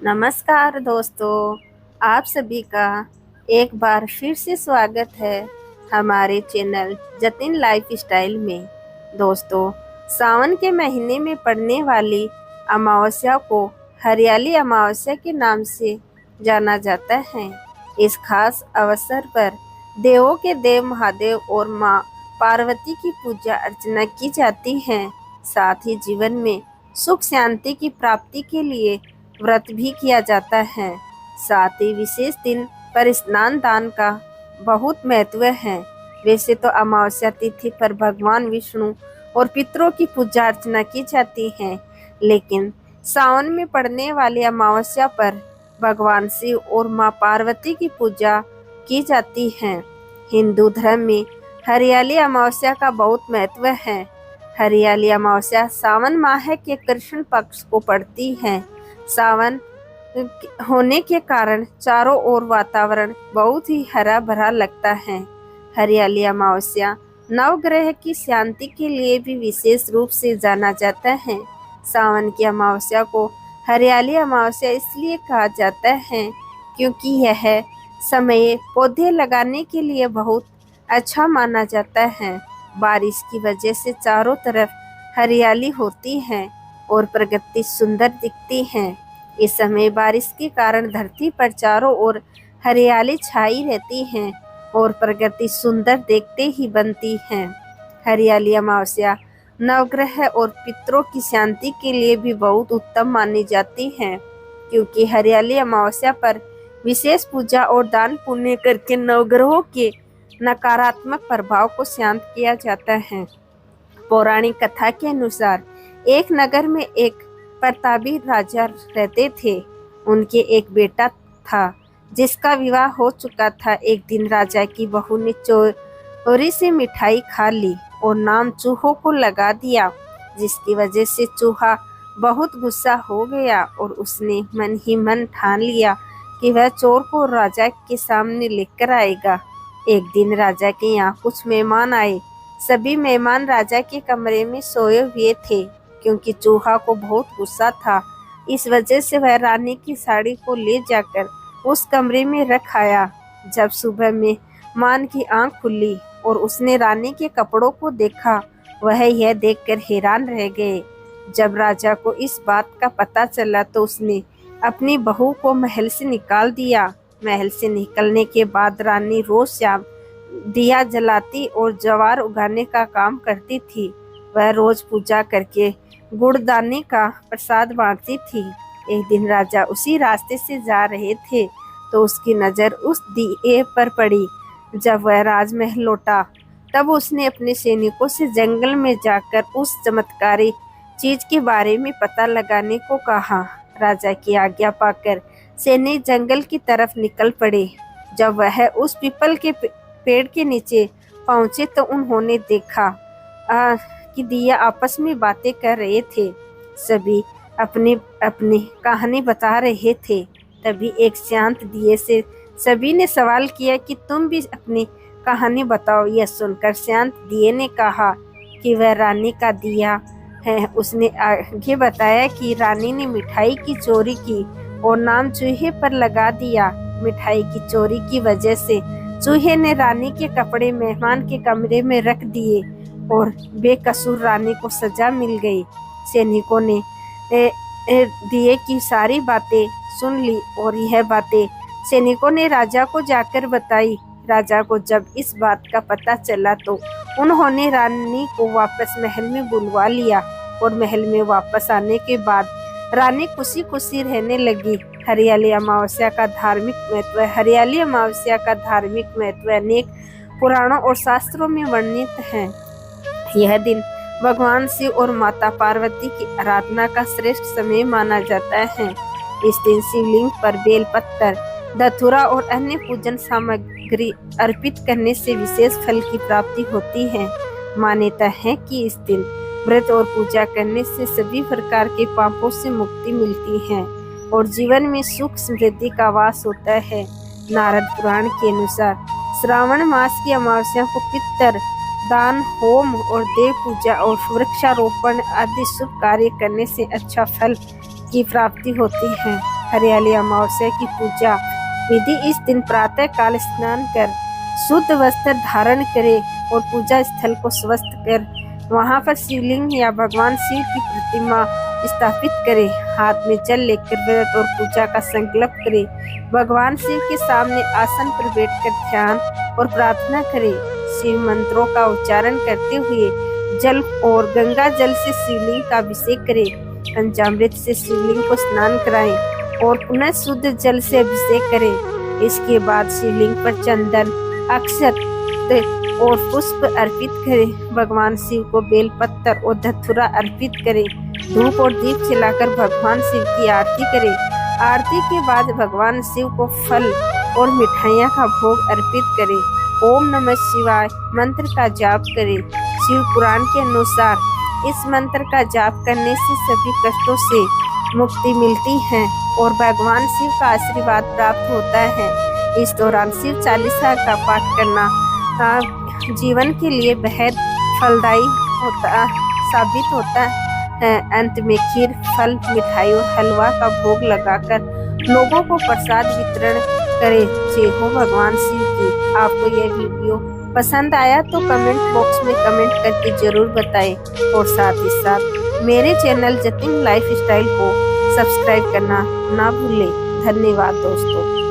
नमस्कार दोस्तों, आप सभी का एक बार फिर से स्वागत है हमारे चैनल जतिन लाइफ स्टाइल में। दोस्तों, सावन के महीने में पड़ने वाली अमावस्या को हरियाली अमावस्या के नाम से जाना जाता है। इस खास अवसर पर देवों के देव महादेव और माँ पार्वती की पूजा अर्चना की जाती है। साथ ही जीवन में सुख शांति की प्राप्ति के लिए व्रत भी किया जाता है। साथ ही विशेष दिन पर स्नान दान का बहुत महत्व है। वैसे तो अमावस्या तिथि पर भगवान विष्णु और पितरों की पूजा अर्चना की जाती है, लेकिन सावन में पड़ने वाली अमावस्या पर भगवान शिव और माँ पार्वती की पूजा की जाती है। हिंदू धर्म में हरियाली अमावस्या का बहुत महत्व है। हरियाली अमावस्या सावन माह के कृष्ण पक्ष को पड़ती है। सावन होने के कारण चारों ओर वातावरण बहुत ही हरा भरा लगता है। हरियाली अमावस्या नवग्रह की शांति के लिए भी विशेष रूप से जाना जाता है। सावन की अमावस्या को हरियाली अमावस्या इसलिए कहा जाता है क्योंकि यह समय पौधे लगाने के लिए बहुत अच्छा माना जाता है। बारिश की वजह से चारों तरफ हरियाली होती है और प्रकृति सुंदर दिखती है। इस समय बारिश के कारण धरती पर चारों ओर हरियाली छाई रहती है और प्रकृति सुंदर देखते ही बनती है। हरियाली अमावस्या नवग्रह और पितरों की शांति के लिए भी बहुत उत्तम मानी जाती है, क्योंकि हरियाली अमावस्या पर विशेष पूजा और दान पुण्य करके नवग्रहों के नकारात्मक प्रभाव को शांत किया जाता है। पौराणिक कथा के अनुसार एक नगर में एक प्रतापी राजा रहते थे। उनके एक बेटा था जिसका विवाह हो चुका था। एक दिन राजा की बहू ने चोरी से मिठाई खा ली और नाम चूहों को लगा दिया, जिसकी वजह से चूहा बहुत गुस्सा हो गया और उसने मन ही मन ठान लिया कि वह चोर को राजा के सामने लेकर आएगा। एक दिन राजा के यहाँ कुछ मेहमान आए। सभी मेहमान राजा के कमरे में सोए हुए थे, क्योंकि चूहा को बहुत गुस्सा था। इस वजह से वह रानी की साड़ी को ले जाकर उस कमरे में रख आया। जब सुबह में मान की आंख खुली और उसने रानी के कपड़ों को देखा, वह यह देखकर हैरान रह गए। जब राजा को इस बात का पता चला तो उसने अपनी बहू को महल से निकाल दिया। महल से निकलने के बाद रानी रोज शाम दिया जलाती और ज्वार उगाने का काम करती थी। वह रोज पूजा करके गुड़दाने का प्रसाद बांटती थी। एक दिन राजा उसी रास्ते से जा रहे थे तो उसकी नज़र उस दिए पर पड़ी। जब वह राजमहल लौटा तब उसने अपने सैनिकों से जंगल में जाकर उस चमत्कारी चीज के बारे में पता लगाने को कहा। राजा की आज्ञा पाकर सैनिक जंगल की तरफ निकल पड़े। जब वह उस पीपल के पेड़ के नीचे पहुंचे तो उन्होंने देखा कि दिया आपस में बातें कर रहे थे। सभी अपनी अपनी कहानी बता रहे थे। तभी एक शांत दिए से सभी ने सवाल किया कि तुम भी अपनी कहानी बताओ। यह सुनकर शांत दिए ने कहा कि वह रानी का दिया है। उसने आगे बताया कि रानी ने मिठाई की चोरी की और नाम चूहे पर लगा दिया। मिठाई की चोरी की वजह से चूहे ने रानी के कपड़े मेहमान के कमरे में रख दिए और बेकसूर रानी को सजा मिल गई। सैनिकों ने दिए की सारी बातें सुन ली और यह बातें सैनिकों ने राजा को जाकर बताई। राजा को जब इस बात का पता चला तो उन्होंने रानी को वापस महल में बुलवा लिया और महल में वापस आने के बाद रानी खुशी खुशी रहने लगी। हरियाली अमावस्या का धार्मिक महत्व। हरियाली अमावस्या का धार्मिक महत्व अनेक पुराणों और शास्त्रों में वर्णित है। यह दिन भगवान शिव और माता पार्वती की आराधना का श्रेष्ठ समय माना जाता है। इस दिन शिवलिंग पर बेलपत्र, धतूरा और अन्य पूजन सामग्री अर्पित करने से विशेष फल की प्राप्ति होती है। मान्यता है कि इस दिन व्रत और पूजा करने से सभी प्रकार के पापों से मुक्ति मिलती है और जीवन में सुख समृद्धि का वास होता है। नारद पुराण के अनुसार श्रावण मास की अमावस्या को पितर दान, होम और देव पूजा और वृक्षारोपण आदि शुभ कार्य करने से अच्छा फल की प्राप्ति होती है। हरियाली अमावस्या की पूजा विधि। इस दिन प्रातः काल स्नान कर शुद्ध वस्त्र धारण करें और पूजा स्थल को स्वस्थ कर वहां पर शिवलिंग या भगवान शिव की प्रतिमा स्थापित करें। हाथ में जल लेकर व्रत और पूजा का संकल्प करें। भगवान शिव के सामने आसन पर बैठकर ध्यान और प्रार्थना करें। शिव मंत्रों का उच्चारण करते हुए जल और गंगा जल से शिवलिंग का अभिषेक करें। पंचामृत से शिवलिंग को स्नान कराएं और पुनः शुद्ध जल से अभिषेक करें। इसके बाद शिवलिंग पर चंदन, अक्षत और पुष्प अर्पित करें। भगवान शिव को बेलपत्र और धतूरा अर्पित करें। धूप और दीप जलाकर भगवान शिव की आरती करें। आरती के बाद भगवान शिव को फल और मिठाइयाँ का भोग अर्पित करें। ओम नमः शिवाय मंत्र का जाप करें। शिव पुराण के अनुसार इस मंत्र का जाप करने से सभी कष्टों से मुक्ति मिलती है और भगवान शिव का आशीर्वाद प्राप्त होता है। इस दौरान शिव चालीसा का पाठ करना जीवन के लिए बेहद फलदायी साबित होता है। अंत में खीर, फल, मिठाई और हलवा का भोग लगाकर लोगों को प्रसाद वितरण करें। जय हो भगवान शिव की। आपको यह वीडियो पसंद आया तो कमेंट बॉक्स में कमेंट करके जरूर बताएं और साथ ही साथ मेरे चैनल जतिन लाइफ स्टाइल को सब्सक्राइब करना ना भूलें। धन्यवाद दोस्तों।